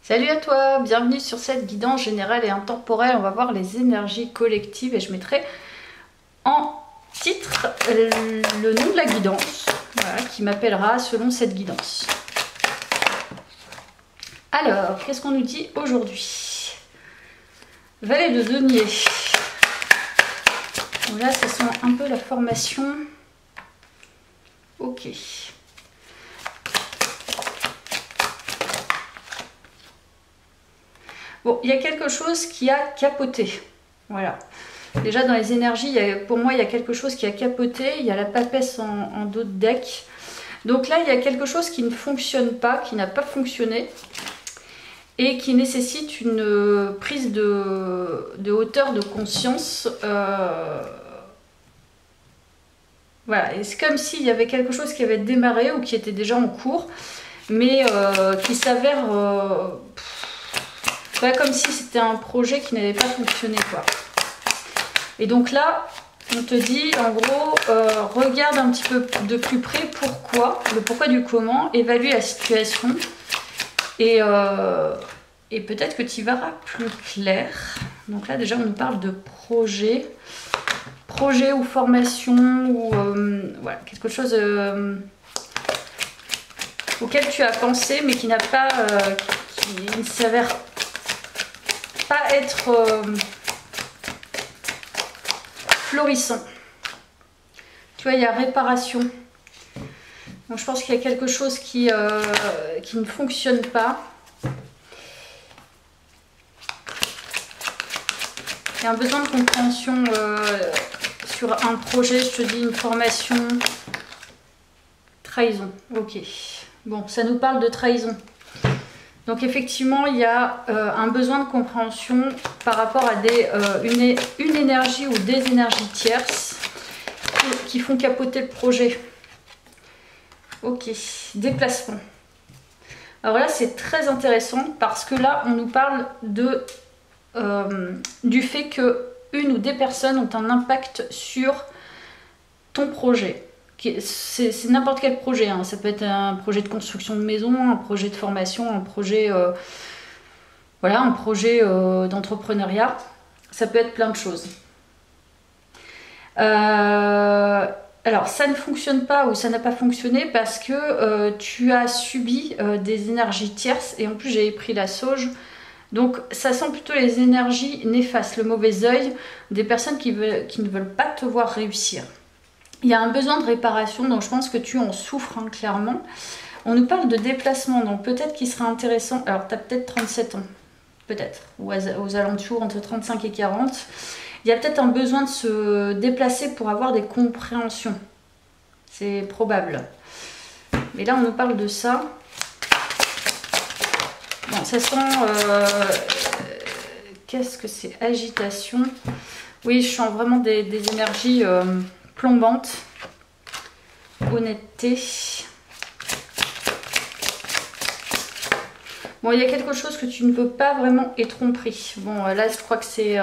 Salut à toi, bienvenue sur cette guidance générale et intemporelle. On va voir les énergies collectives et je mettrai en titre le nom de la guidance, voilà, qui m'appellera selon cette guidance. Alors, qu'est-ce qu'on nous dit aujourd'hui? Valet de denier. Donc là, ça sent un peu la formation. Ok. Bon, il y a quelque chose qui a capoté. Voilà. Déjà, dans les énergies, pour moi, il y a quelque chose qui a capoté. Il y a la papesse en dos de deck. Donc là, il y a quelque chose qui ne fonctionne pas, qui n'a pas fonctionné. Et qui nécessite une prise de hauteur de conscience. Voilà. Et c'est comme s'il y avait quelque chose qui avait démarré ou qui était déjà en cours. Mais qui s'avère... comme si c'était un projet qui n'avait pas fonctionné, quoi. Et donc là, on te dit, en gros, regarde un petit peu de plus près pourquoi, le pourquoi du comment, évalue la situation et peut-être que tu y verras plus clair. Donc là, déjà, on nous parle de projet ou formation ou voilà, quelque chose auquel tu as pensé mais qui n'a pas, qui ne s'avère pas être florissant. Tu vois, il y a réparation. Donc, je pense qu'il y a quelque chose qui ne fonctionne pas. Il y a un besoin de compréhension sur un projet, je te dis, une formation. Trahison, ok. Bon, ça nous parle de trahison. Donc effectivement, il y a un besoin de compréhension par rapport à une énergie ou des énergies tierces qui font capoter le projet. Ok, déplacement. Alors là, c'est très intéressant parce que là, on nous parle du fait que une ou des personnes ont un impact sur ton projet. C'est n'importe quel projet, hein. Ça peut être un projet de construction de maison, un projet de formation, un projet voilà, un projet d'entrepreneuriat. Ça peut être plein de choses. Alors ça ne fonctionne pas ou ça n'a pas fonctionné parce que tu as subi des énergies tierces et en plus j'avais pris la sauge. Donc ça sent plutôt les énergies néfastes, le mauvais œil des personnes qui ne veulent pas te voir réussir. Il y a un besoin de réparation, donc je pense que tu en souffres, hein, clairement. On nous parle de déplacement, donc peut-être qu'il serait intéressant... Alors, tu as peut-être 37 ans, peut-être, ou aux alentours, entre 35 et 40. Il y a peut-être un besoin de se déplacer pour avoir des compréhensions. C'est probable. Mais là, on nous parle de ça. Bon, ça sent... qu'est-ce que c'est? Agitation. Oui, je sens vraiment des énergies... plombante, honnêteté. Bon, il y a quelque chose que tu ne peux pas vraiment être tromperie. Bon, là, je crois que c'est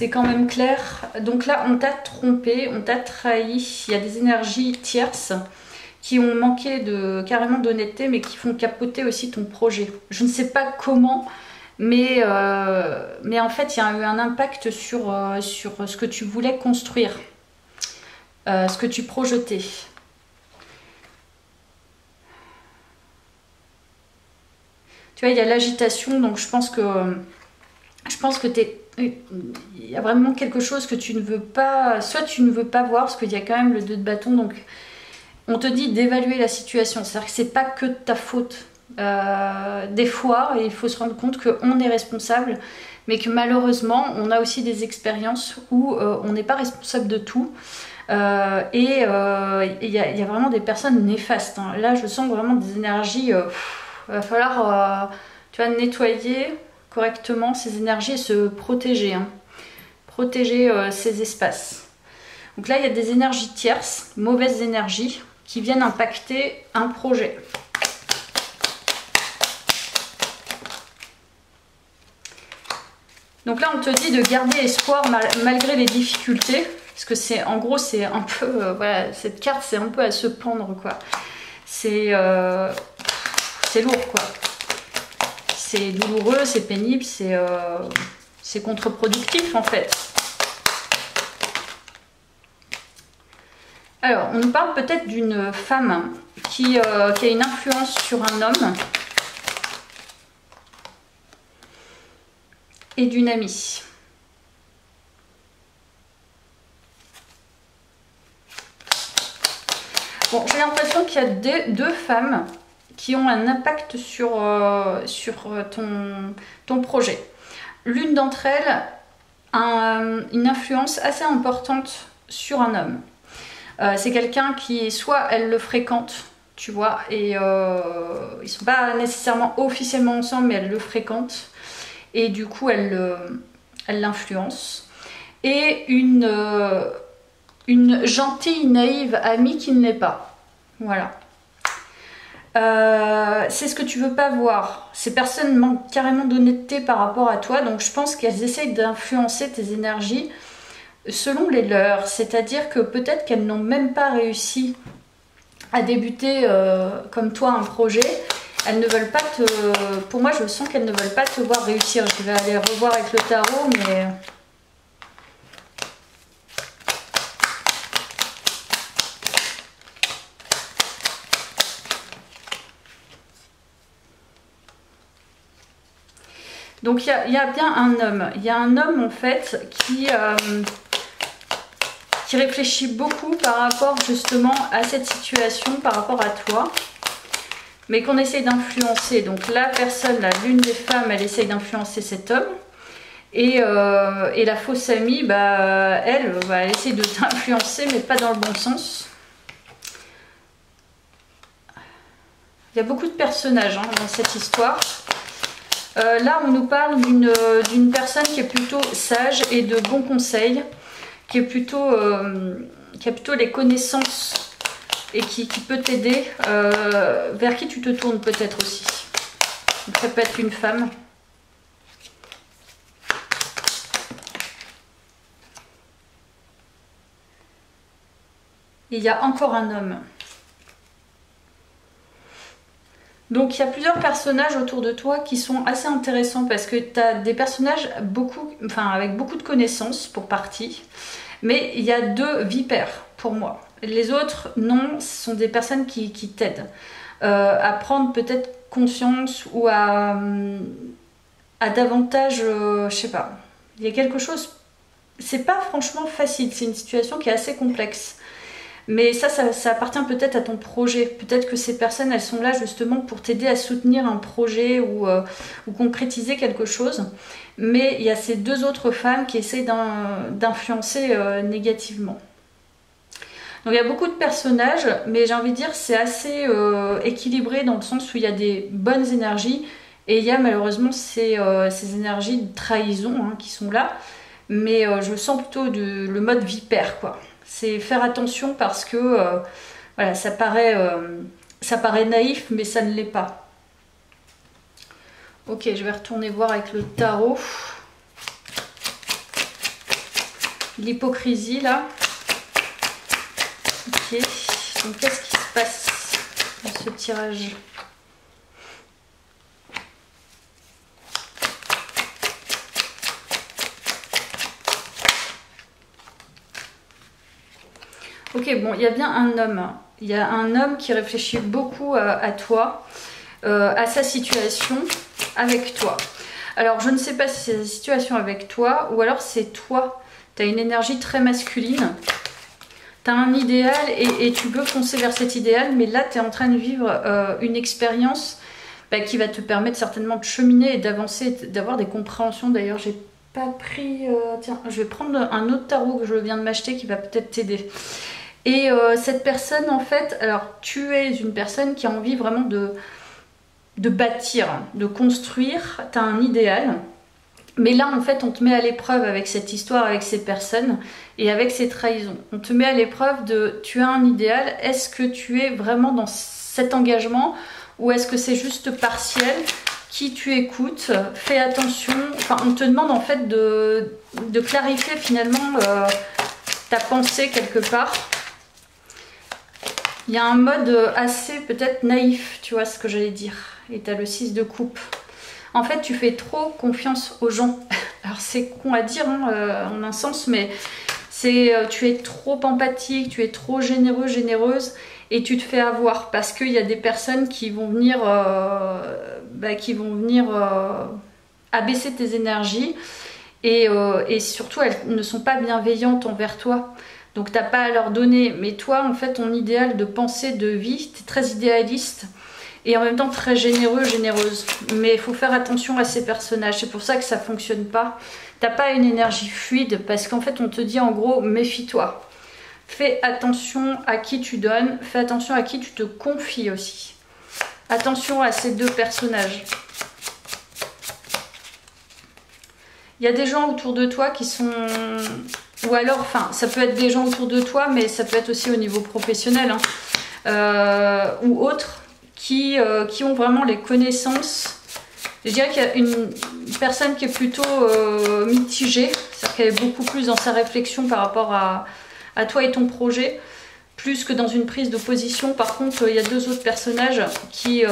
quand même clair. Donc là, on t'a trompé, on t'a trahi. Il y a des énergies tierces qui ont manqué carrément d'honnêteté, mais qui font capoter aussi ton projet. Je ne sais pas comment, mais en fait, il y a eu un impact sur ce que tu voulais construire. Ce que tu projetais. Tu vois, il y a l'agitation, donc je pense que il y a vraiment quelque chose que tu ne veux pas, soit tu ne veux pas voir, parce qu'il y a quand même le 2 de bâton, donc on te dit d'évaluer la situation, c'est-à-dire que c'est pas que de ta faute. Des fois, il faut se rendre compte qu'on est responsable, mais que malheureusement, on a aussi des expériences où on n'est pas responsable de tout. Il y a vraiment des personnes néfastes, hein. Là je sens vraiment des énergies, va falloir tu vois, nettoyer correctement ces énergies et se protéger, hein. Protéger ces espaces. Donc là il y a des énergies tierces, mauvaises énergies qui viennent impacter un projet. Donc là on te dit de garder espoir malgré les difficultés. Parce que c'est, en gros, c'est un peu, voilà, cette carte, c'est un peu à se pendre, quoi. C'est lourd, quoi. c'est douloureux, c'est pénible, c'est contre-productif en fait. Alors, on nous parle peut-être d'une femme qui a une influence sur un homme et d'une amie. Bon, j'ai l'impression qu'il y a deux femmes qui ont un impact sur ton projet. L'une d'entre elles a une influence assez importante sur un homme. C'est quelqu'un qui, soit elle le fréquente, tu vois, et ils ne sont pas nécessairement officiellement ensemble, mais elle le fréquente. Et du coup, elle l'influence. Et une gentille, naïve amie qui ne l'est pas. Voilà. C'est ce que tu veux pas voir. Ces personnes manquent carrément d'honnêteté par rapport à toi, donc je pense qu'elles essayent d'influencer tes énergies selon les leurs. C'est-à-dire que peut-être qu'elles n'ont même pas réussi à débuter comme toi un projet. Elles ne veulent pas te... Pour moi, je sens qu'elles ne veulent pas te voir réussir. Je vais aller revoir avec le tarot, mais... Donc, il y a bien un homme. Il y a un homme, en fait, qui réfléchit beaucoup par rapport, justement, à cette situation, par rapport à toi. Mais qu'on essaye d'influencer. Donc la personne, l'une des femmes, elle essaye d'influencer cet homme. Et la fausse amie, bah, elle essaye de t'influencer, mais pas dans le bon sens. Il y a beaucoup de personnages dans cette histoire. Là, on nous parle d'une personne qui est plutôt sage et de bons conseils, qui a plutôt les connaissances et qui peut t'aider, vers qui tu te tournes peut-être aussi. Donc ça peut être une femme. Et il y a encore un homme. Donc il y a plusieurs personnages autour de toi qui sont assez intéressants parce que tu as des personnages avec beaucoup de connaissances pour partie. Mais il y a deux vipères pour moi. Les autres, non, ce sont des personnes qui t'aident à prendre peut-être conscience ou à davantage, je sais pas. Il y a quelque chose, c'est pas franchement facile, c'est une situation qui est assez complexe. Mais ça appartient peut-être à ton projet. Peut-être que ces personnes, elles sont là justement pour t'aider à soutenir un projet ou concrétiser quelque chose. Mais il y a ces deux autres femmes qui essayent d'influencer négativement. Donc il y a beaucoup de personnages, mais j'ai envie de dire c'est assez équilibré dans le sens où il y a des bonnes énergies et il y a malheureusement ces énergies de trahison qui sont là. Mais je sens plutôt le mode vipère, quoi. C'est faire attention parce que voilà, ça paraît naïf, mais ça ne l'est pas. Ok, je vais retourner voir avec le tarot. L'hypocrisie là. Ok, donc qu'est-ce qui se passe dans ce tirage ? Ok, bon, il y a bien un homme. Il y a un homme qui réfléchit beaucoup à toi, à sa situation avec toi. Alors, je ne sais pas si c'est sa situation avec toi ou alors c'est toi. Tu as une énergie très masculine. Tu as un idéal et tu veux foncer vers cet idéal, mais là, tu es en train de vivre une expérience qui va te permettre certainement de cheminer et d'avancer, d'avoir des compréhensions. D'ailleurs, j'ai pas pris... tiens, je vais prendre un autre tarot que je viens de m'acheter qui va peut-être t'aider. Et cette personne, en fait, alors tu es une personne qui a envie vraiment de bâtir, de construire, tu as un idéal. Mais là, en fait, on te met à l'épreuve avec cette histoire, avec ces personnes et avec ces trahisons. On te met à l'épreuve de, tu as un idéal, est-ce que tu es vraiment dans cet engagement ou est-ce que c'est juste partiel? Qui tu écoutes? Fais attention. Enfin, on te demande en fait de clarifier finalement ta pensée quelque part. Il y a un mode assez peut-être naïf, tu vois ce que j'allais dire. Et tu as le 6 de coupe. En fait, tu fais trop confiance aux gens. Alors c'est con à dire hein, en un sens, mais c'est tu es trop empathique, tu es trop généreux, généreuse, et tu te fais avoir parce qu'il y a des personnes qui vont venir, abaisser tes énergies et surtout elles ne sont pas bienveillantes envers toi. Donc t'as pas à leur donner. Mais toi, en fait, ton idéal de pensée, de vie, t'es très idéaliste. Et en même temps très généreux, généreuse. Mais il faut faire attention à ces personnages. C'est pour ça que ça fonctionne pas. T'as pas une énergie fluide parce qu'en fait on te dit en gros méfie-toi. Fais attention à qui tu donnes. Fais attention à qui tu te confies aussi. Attention à ces deux personnages. Il y a des gens autour de toi qui sont... Ou alors, enfin, ça peut être des gens autour de toi, mais ça peut être aussi au niveau professionnel. Hein, ou autres. Qui ont vraiment les connaissances. Je dirais qu'il y a une personne qui est plutôt mitigée, c'est-à-dire qu'elle est beaucoup plus dans sa réflexion par rapport à toi et ton projet, plus que dans une prise de position. Par contre, il y a deux autres personnages qui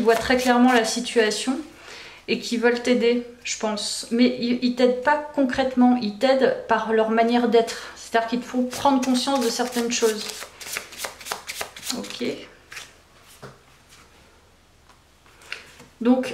voient très clairement la situation et qui veulent t'aider, je pense. Mais ils t'aident pas concrètement, ils t'aident par leur manière d'être. C'est-à-dire qu'il te faut prendre conscience de certaines choses. Ok. Donc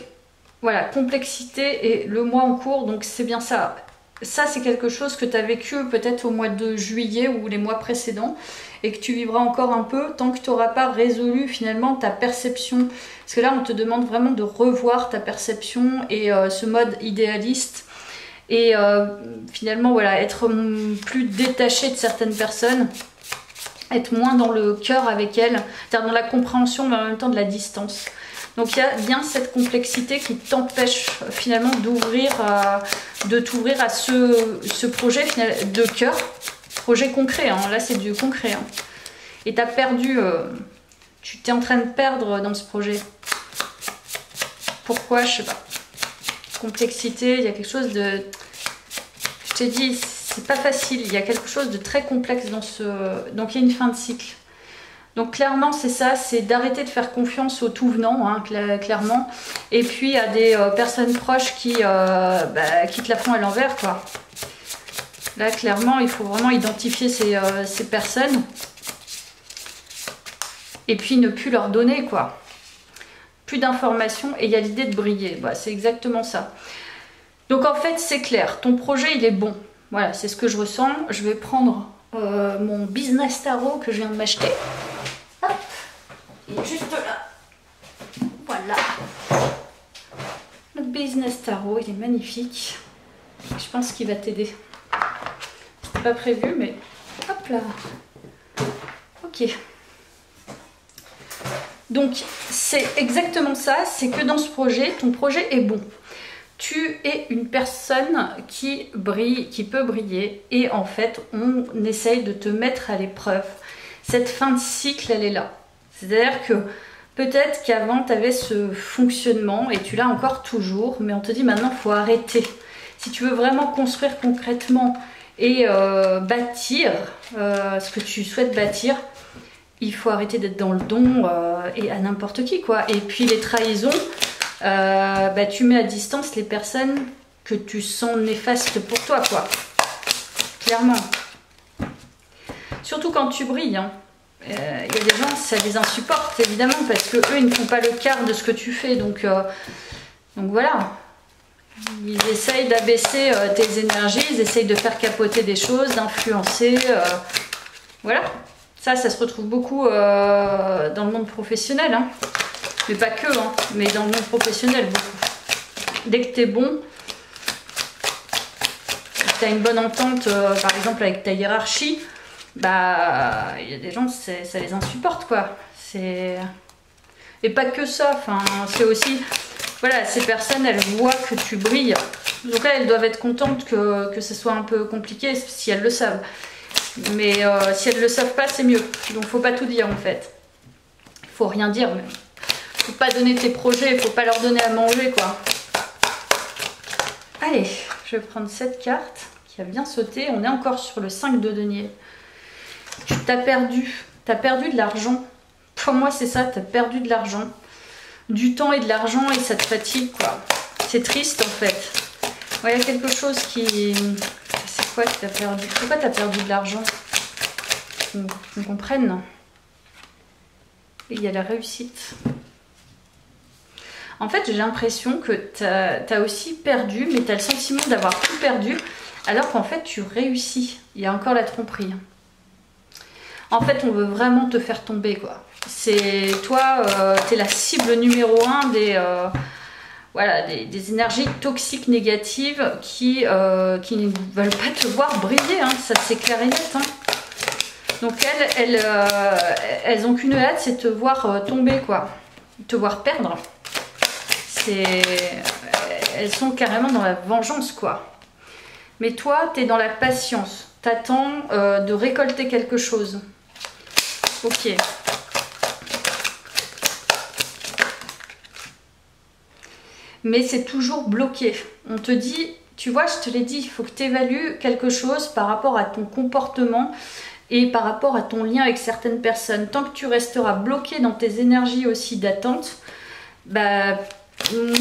voilà, complexité et le mois en cours, donc c'est bien ça. Ça, c'est quelque chose que tu as vécu peut-être au mois de juillet ou les mois précédents et que tu vivras encore un peu tant que tu n'auras pas résolu finalement ta perception. Parce que là, on te demande vraiment de revoir ta perception et ce mode idéaliste et finalement, voilà, être plus détaché de certaines personnes, être moins dans le cœur avec elles, c'est-à-dire dans la compréhension mais en même temps de la distance. Donc il y a bien cette complexité qui t'empêche finalement d'ouvrir, de t'ouvrir à ce projet de cœur, projet concret, hein. Là c'est du concret. Hein. Et tu as perdu, tu t'es en train de perdre dans ce projet. Pourquoi? Je sais pas. Complexité, il y a quelque chose de... Je t'ai dit, c'est pas facile, il y a quelque chose de très complexe dans ce... Donc il y a une fin de cycle. Donc clairement c'est ça, c'est d'arrêter de faire confiance au tout venant, hein, clairement. Et puis à des personnes proches qui te la font à l'envers, quoi. Là clairement il faut vraiment identifier ces personnes. Et puis ne plus leur donner, quoi. Plus d'informations et il y a l'idée de briller. Bah, c'est exactement ça. Donc en fait c'est clair, ton projet il est bon. Voilà, c'est ce que je ressens. Je vais prendre mon business tarot que je viens de m'acheter. Hop, il est juste là. Voilà. Le business tarot, il est magnifique. Je pense qu'il va t'aider. C'était pas prévu, mais hop là. Ok. Donc c'est exactement ça, c'est que dans ce projet, ton projet est bon. Tu es une personne qui brille, qui peut briller et en fait on essaye de te mettre à l'épreuve. Cette fin de cycle elle est là. C'est-à-dire que peut-être qu'avant tu avais ce fonctionnement et tu l'as encore toujours, mais on te dit maintenant il faut arrêter. Si tu veux vraiment construire concrètement et bâtir ce que tu souhaites bâtir, il faut arrêter d'être dans le don et à n'importe qui, quoi. Et puis les trahisons, tu mets à distance les personnes que tu sens néfastes pour toi, quoi. Clairement. Surtout quand tu brilles, hein. Y a des gens, ça les insupporte, évidemment, parce que eux, ils ne font pas le quart de ce que tu fais. Donc voilà. Ils essayent d'abaisser tes énergies, ils essayent de faire capoter des choses, d'influencer. Voilà. Ça se retrouve beaucoup dans le monde professionnel, hein. Mais pas que, hein, mais dans le monde professionnel, beaucoup. Dès que tu es bon, tu as une bonne entente, par exemple, avec ta hiérarchie, bah, il y a des gens, ça les insupporte, quoi. Et pas que ça, enfin, c'est aussi... Voilà, ces personnes, elles voient que tu brilles. Donc là, elles doivent être contentes que ce soit un peu compliqué, si elles le savent. Mais si elles ne le savent pas, c'est mieux. Donc faut pas tout dire en fait. Il faut rien dire même. Faut pas donner tes projets, faut pas leur donner à manger, quoi. Allez, je vais prendre cette carte qui a bien sauté. On est encore sur le 5 de denier. Tu t'as perdu. T'as perdu de l'argent. Pour moi c'est ça, t'as perdu de l'argent. Du temps et de l'argent et ça te fatigue, quoi. C'est triste en fait. Ouais, il y a quelque chose qui... C'est quoi que tu as perdu? Pourquoi tu as perdu de l'argent? On comprenne. Et il y a la réussite. En fait, j'ai l'impression que tu as aussi perdu, mais tu as le sentiment d'avoir tout perdu, alors qu'en fait, tu réussis. Il y a encore la tromperie. En fait, on veut vraiment te faire tomber, quoi. C'est toi, tu es la cible numéro 1 voilà, des énergies toxiques négatives qui ne veulent pas te voir briller, hein. Ça c'est clair et net. Hein. Donc elles ont qu'une hâte, c'est te voir tomber, quoi. Te voir perdre. Elles sont carrément dans la vengeance, quoi. Mais toi, tu es dans la patience. T'attends de récolter quelque chose. Ok. Mais c'est toujours bloqué. On te dit, tu vois, je te l'ai dit, il faut que tu évalues quelque chose par rapport à ton comportement et par rapport à ton lien avec certaines personnes. Tant que tu resteras bloqué dans tes énergies aussi d'attente, bah,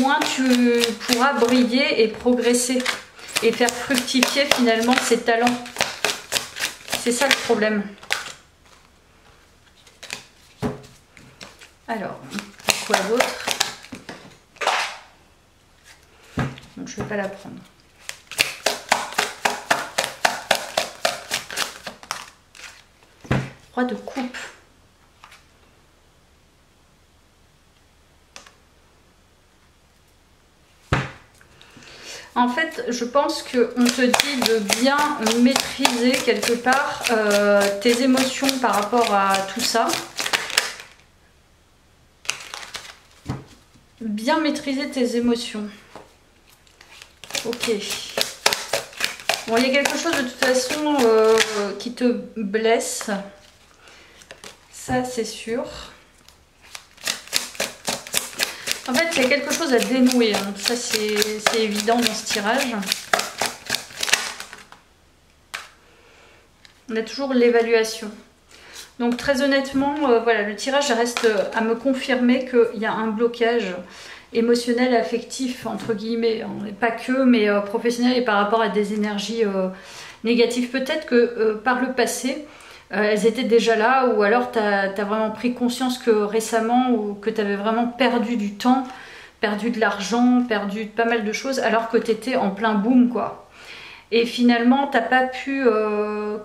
moins tu pourras briller et progresser et faire fructifier finalement ses talents. C'est ça le problème. Alors, quoi d'autre? Donc je ne vais pas la prendre. Roi de coupe. En fait, je pense qu'on te dit de bien maîtriser quelque part tes émotions par rapport à tout ça. Bien maîtriser tes émotions. Ok. Bon, il y a quelque chose de toute façon qui te blesse. Ça, c'est sûr. En fait, il y a quelque chose à dénouer. Hein. Ça, c'est évident dans ce tirage. On a toujours l'évaluation. Donc, très honnêtement, voilà, le tirage reste à me confirmer qu'il y a un blocage émotionnel, affectif, entre guillemets. Pas que, mais professionnel et par rapport à des énergies négatives. Peut-être que par le passé, elles étaient déjà là, ou alors tu as vraiment pris conscience que récemment, ou que tu avais vraiment perdu du temps, perdu de l'argent, perdu pas mal de choses, alors que tu étais en plein boom, quoi. Et finalement, tu n'as pas pu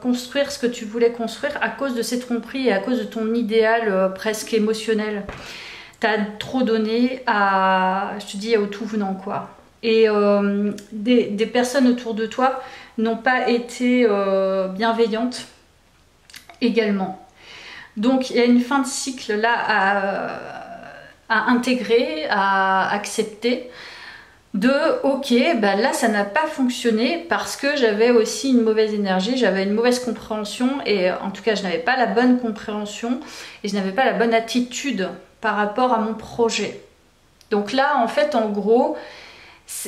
construire ce que tu voulais construire à cause de ces tromperies et à cause de ton idéal presque émotionnel. Tu as trop donné à, je te dis, au tout venant, quoi. Et des personnes autour de toi n'ont pas été bienveillantes également. Donc il y a une fin de cycle là à intégrer, à accepter, de ok, bah là ça n'a pas fonctionné parce que j'avais aussi une mauvaise énergie, j'avais une mauvaise compréhension, et en tout cas je n'avais pas la bonne compréhension et je n'avais pas la bonne attitude par rapport à mon projet. Donc là en fait, en gros,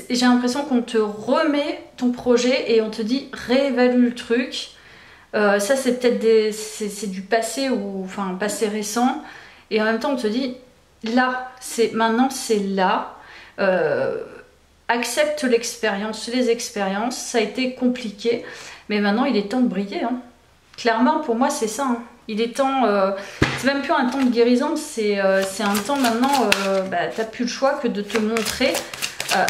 j'ai l'impression qu'on te remet ton projet et on te dit réévalue le truc. Ça c'est peut-être c'est du passé, ou enfin passé récent, et en même temps on te dit là, maintenant c'est là, accepte l'expérience, les expériences, ça a été compliqué, mais maintenant il est temps de briller, hein. Clairement pour moi c'est ça, hein. Il est temps, c'est même plus un temps de guérison, c'est un temps maintenant, bah, t'as plus le choix que de te montrer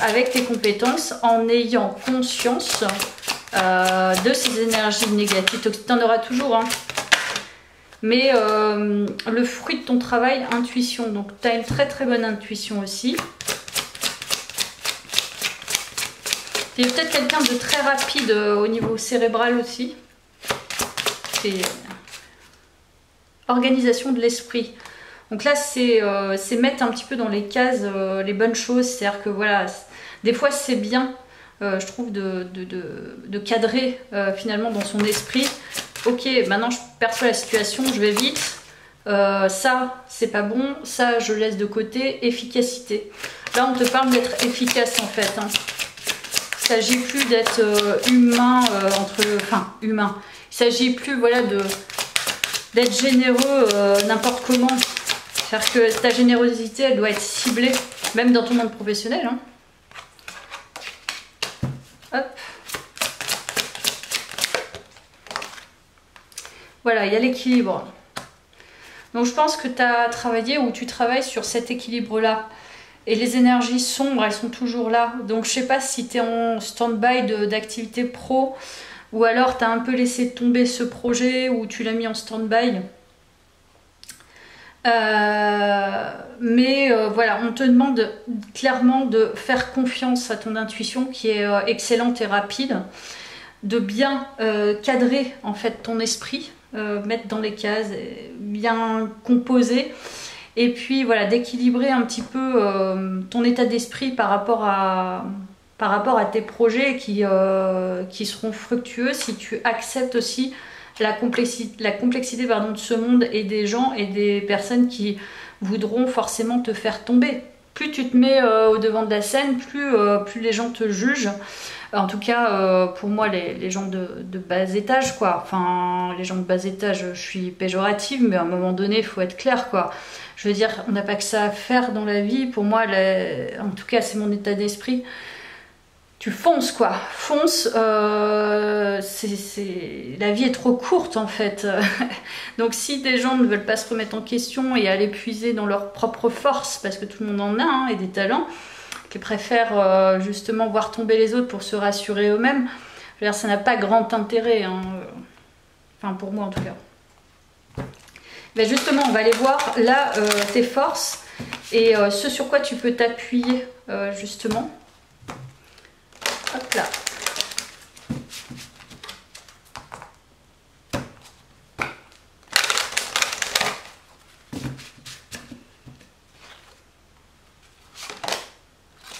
avec tes compétences, en ayant conscience de ces énergies négatives. Tu en auras toujours, hein. Mais le fruit de ton travail, intuition. Donc tu as une très très bonne intuition aussi. Tu es peut-être quelqu'un de très rapide au niveau cérébral aussi. C'est organisation de l'esprit. Donc là c'est mettre un petit peu dans les cases les bonnes choses. C'est-à-dire que voilà, des fois c'est bien, je trouve, de cadrer finalement dans son esprit. Ok, maintenant je perçois la situation, je vais vite, ça c'est pas bon, ça je laisse de côté. Efficacité, là on te parle d'être efficace en fait, hein. Il ne s'agit plus d'être humain, humain, il ne s'agit plus, voilà, d'être généreux n'importe comment. C'est-à-dire que ta générosité elle doit être ciblée, même dans ton monde professionnel, hein. Hop. Voilà, il y a l'équilibre. Donc je pense que tu as travaillé ou tu travailles sur cet équilibre-là. Et les énergies sombres, elles sont toujours là. Donc je sais pas si tu es en stand-by d'activité pro ou alors tu as un peu laissé tomber ce projet ou tu l'as mis en stand-by. Voilà, on te demande clairement de faire confiance à ton intuition qui est excellente et rapide, de bien cadrer en fait ton esprit, mettre dans les cases, bien composer, et puis voilà, d'équilibrer un petit peu ton état d'esprit par rapport à tes projets qui seront fructueux si tu acceptes aussi la complexité pardon, de ce monde et des gens et des personnes qui voudront forcément te faire tomber. Plus tu te mets au devant de la scène, plus les gens te jugent. En tout cas, pour moi, les gens de bas étage, quoi. Enfin, les gens de bas étage, je suis péjorative, mais à un moment donné, il faut être clair, quoi. Je veux dire, on n'a pas que ça à faire dans la vie. Pour moi, en tout cas, c'est mon état d'esprit. Tu fonces quoi, fonce, la vie est trop courte en fait. Donc si des gens ne veulent pas se remettre en question et aller puiser dans leur propre force, parce que tout le monde en a hein, et des talents, qui préfèrent justement voir tomber les autres pour se rassurer eux-mêmes, je veux dire, ça n'a pas grand intérêt, hein. Enfin pour moi en tout cas. Ben justement, on va aller voir là tes forces et ce sur quoi tu peux t'appuyer justement. Hop là.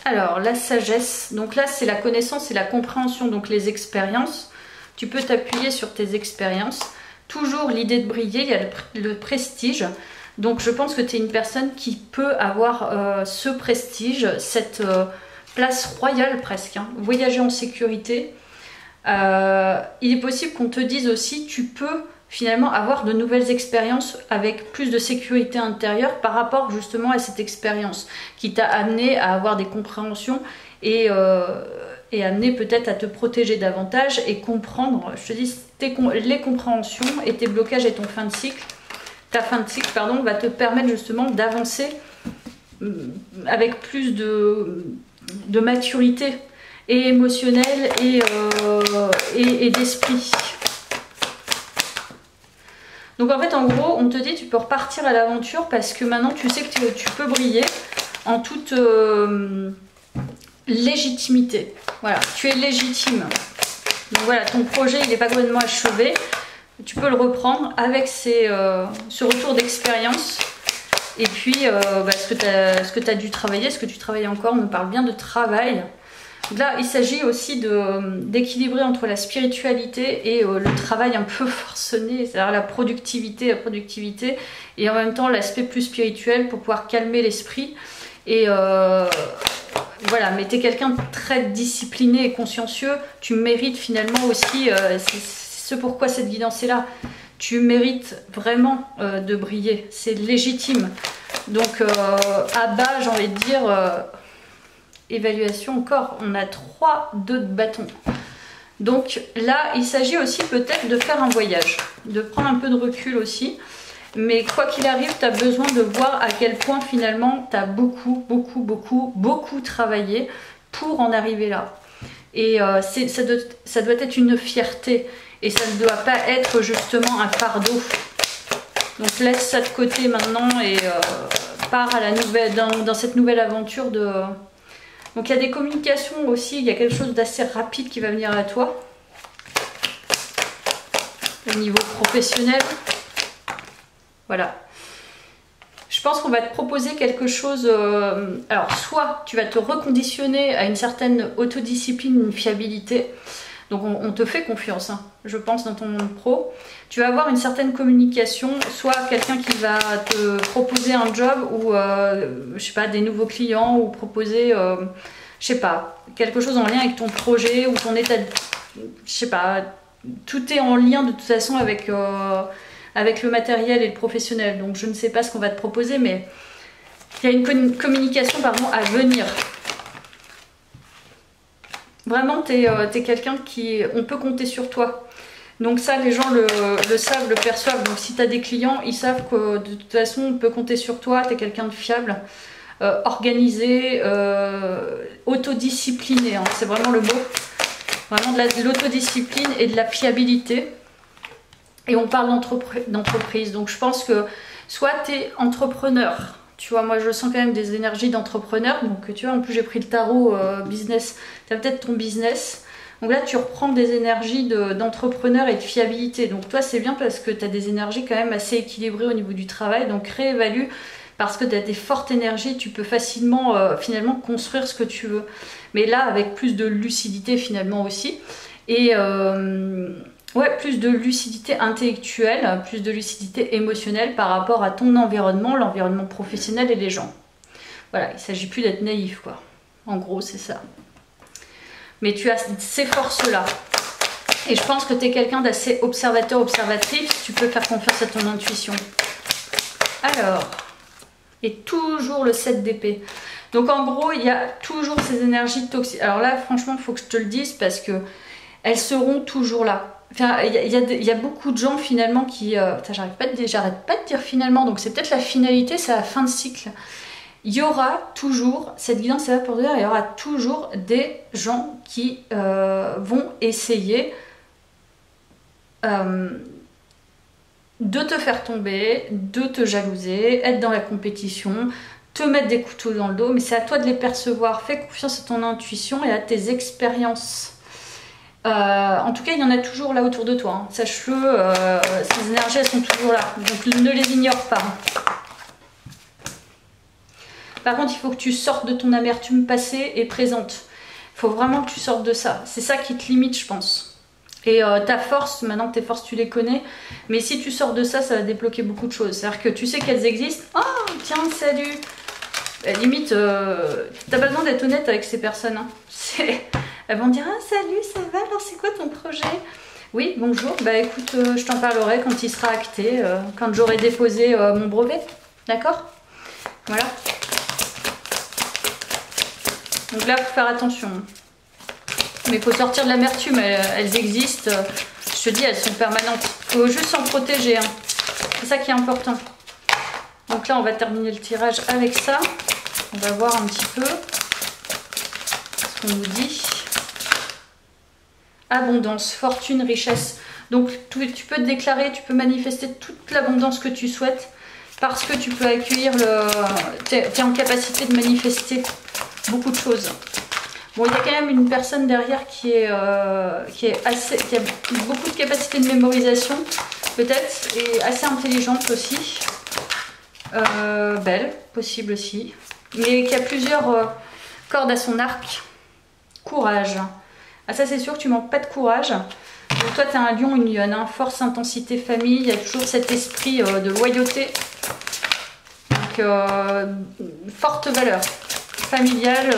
Alors, la sagesse, donc là c'est la connaissance et la compréhension, donc les expériences. Tu peux t'appuyer sur tes expériences. Toujours l'idée de briller, il y a le prestige. Donc je pense que tu es une personne qui peut avoir ce prestige, cette place royale presque, hein. Voyager en sécurité. Il est possible qu'on te dise aussi, tu peux finalement avoir de nouvelles expériences avec plus de sécurité intérieure par rapport justement à cette expérience qui t'a amené à avoir des compréhensions et amené peut-être à te protéger davantage et comprendre, je te dis, les compréhensions et tes blocages et ton fin de cycle, ta fin de cycle pardon, va te permettre justement d'avancer avec plus de maturité et émotionnelle et d'esprit. Donc en fait en gros on te dit tu peux repartir à l'aventure parce que maintenant tu sais que tu peux briller en toute légitimité. Voilà, tu es légitime. Donc voilà, ton projet il n'est pas complètement achevé. Tu peux le reprendre avec ce retour d'expérience. Et puis ce que tu as dû travailler, ce que tu travailles encore, on me parle bien de travail. Donc là, il s'agit aussi d'équilibrer entre la spiritualité et le travail un peu forcené, c'est-à-dire la productivité, et en même temps l'aspect plus spirituel pour pouvoir calmer l'esprit. Et voilà, mais tu es quelqu'un de très discipliné et consciencieux, tu mérites finalement aussi, c'est ce pourquoi cette guidance est là, tu mérites vraiment de briller, c'est légitime. Donc à bas, j'ai envie de dire... évaluation encore, on a 3 2 de bâton. Donc là, il s'agit aussi peut-être de faire un voyage, de prendre un peu de recul aussi. Mais quoi qu'il arrive, tu as besoin de voir à quel point finalement tu as beaucoup travaillé pour en arriver là. Et ça doit être une fierté et ça ne doit pas être justement un fardeau. Donc laisse ça de côté maintenant et pars à dans cette nouvelle aventure de... Donc il y a des communications aussi, il y a quelque chose d'assez rapide qui va venir à toi. Au niveau professionnel. Voilà. Je pense qu'on va te proposer quelque chose... alors soit tu vas te reconditionner à une certaine autodiscipline, une fiabilité. Donc on te fait confiance, hein, je pense, dans ton monde pro. Tu vas avoir une certaine communication, soit quelqu'un qui va te proposer un job ou, je sais pas, des nouveaux clients ou proposer, je sais pas, quelque chose en lien avec ton projet ou ton état, je sais pas, tout est en lien de toute façon avec le matériel et le professionnel. Donc je ne sais pas ce qu'on va te proposer, mais il y a une communication pardon, à venir. Vraiment, t'es quelqu'un qui... On peut compter sur toi. Donc ça, les gens le savent, le perçoivent. Donc si tu as des clients, ils savent que de toute façon, on peut compter sur toi. Tu es quelqu'un de fiable, organisé, autodiscipliné. Hein, c'est vraiment le mot. Vraiment de l'autodiscipline et de la fiabilité. Et on parle d'entreprise. Donc je pense que soit tu es entrepreneur. Tu vois, moi je sens quand même des énergies d'entrepreneur. Donc tu vois, en plus j'ai pris le tarot business. Tu as peut-être ton business. Donc là, tu reprends des énergies d'entrepreneur et de fiabilité. Donc toi, c'est bien parce que tu as des énergies quand même assez équilibrées au niveau du travail. Donc réévalue parce que tu as des fortes énergies. Tu peux facilement, finalement, construire ce que tu veux. Mais là, avec plus de lucidité finalement aussi. Et ouais, plus de lucidité intellectuelle, plus de lucidité émotionnelle par rapport à ton environnement, l'environnement professionnel et les gens. Voilà, il ne s'agit plus d'être naïf, quoi. En gros, c'est ça. Mais tu as ces forces-là. Et je pense que tu es quelqu'un d'assez observateur, observatrice. Tu peux faire confiance à ton intuition. Alors, et toujours le 7 d'épée. Donc en gros, il y a toujours ces énergies toxiques. Alors là, franchement, il faut que je te le dise parce que elles seront toujours là. Enfin, il y a beaucoup de gens finalement qui... j'arrête pas de dire finalement. Donc c'est peut-être la finalité, c'est la fin de cycle. Il y aura toujours, cette guidance est là pour dire, il y aura toujours des gens qui vont essayer de te faire tomber, de te jalouser, être dans la compétition, te mettre des couteaux dans le dos, mais c'est à toi de les percevoir. Fais confiance à ton intuition et à tes expériences. En tout cas, il y en a toujours là autour de toi. Hein. Sache-le, ces énergies, elles sont toujours là. Donc ne les ignore pas. Par contre, il faut que tu sortes de ton amertume passée et présente. Il faut vraiment que tu sortes de ça. C'est ça qui te limite, je pense. Et ta force, maintenant que tes forces, tu les connais. Mais si tu sors de ça, ça va débloquer beaucoup de choses. C'est-à-dire que tu sais qu'elles existent. Oh, tiens, salut. Limite, t'as pas besoin d'être honnête avec ces personnes. Hein. Elles vont dire, ah, salut, ça va, alors c'est quoi ton projet? Oui, bonjour. Bah écoute, je t'en parlerai quand il sera acté, quand j'aurai déposé mon brevet. D'accord? Voilà. Donc là, il faut faire attention. Mais il faut sortir de l'amertume, elles existent. Je te dis, elles sont permanentes. Il faut juste s'en protéger. Hein. C'est ça qui est important. Donc là, on va terminer le tirage avec ça. On va voir un petit peu ce qu'on nous dit. Abondance, fortune, richesse. Donc tu peux te déclarer, tu peux manifester toute l'abondance que tu souhaites parce que tu peux accueillir tu es en capacité de manifester beaucoup de choses. Bon, il y a quand même une personne derrière qui a beaucoup de capacité de mémorisation, peut-être, et assez intelligente aussi. Belle, possible aussi. Mais qui a plusieurs cordes à son arc. Courage. Ah, ça, c'est sûr que tu manques pas de courage. Donc, toi, tu es un lion, une lionne. Hein. Force, intensité, famille. Il y a toujours cet esprit de loyauté. Donc, forte valeur familiale.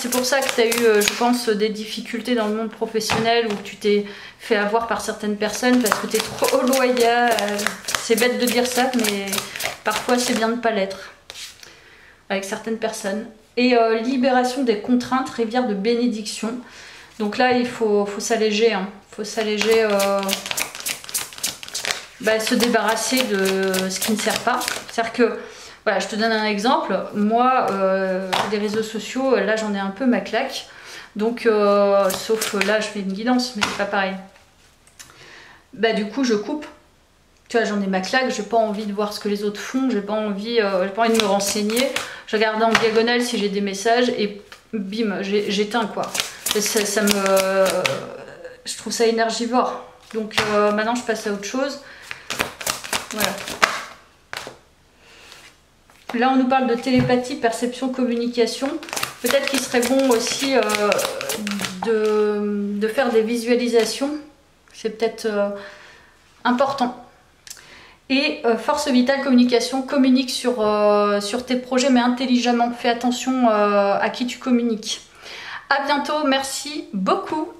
C'est pour ça que tu as eu, je pense, des difficultés dans le monde professionnel où tu t'es fait avoir par certaines personnes parce que tu es trop loyal. C'est bête de dire ça, mais parfois c'est bien de ne pas l'être avec certaines personnes. Et libération des contraintes, rivière de bénédiction. Donc là, il faut s'alléger. Hein. Il faut s'alléger, se débarrasser de ce qui ne sert pas. C'est-à-dire que, voilà, je te donne un exemple. Moi, des réseaux sociaux, là, j'en ai un peu ma claque. Donc, sauf là, je fais une guidance, mais c'est pas pareil. Du coup, je coupe. Tu vois, j'en ai ma claque, j'ai pas envie de voir ce que les autres font, j'ai pas envie de me renseigner. Je regarde en diagonale si j'ai des messages et bim, j'éteins quoi. Je trouve ça énergivore. Donc maintenant, je passe à autre chose. Voilà. Là, on nous parle de télépathie, perception, communication. Peut-être qu'il serait bon aussi de faire des visualisations. C'est peut-être important. Et force vitale, communication, communique sur tes projets, mais intelligemment. Fais attention à qui tu communiques. À bientôt, merci beaucoup.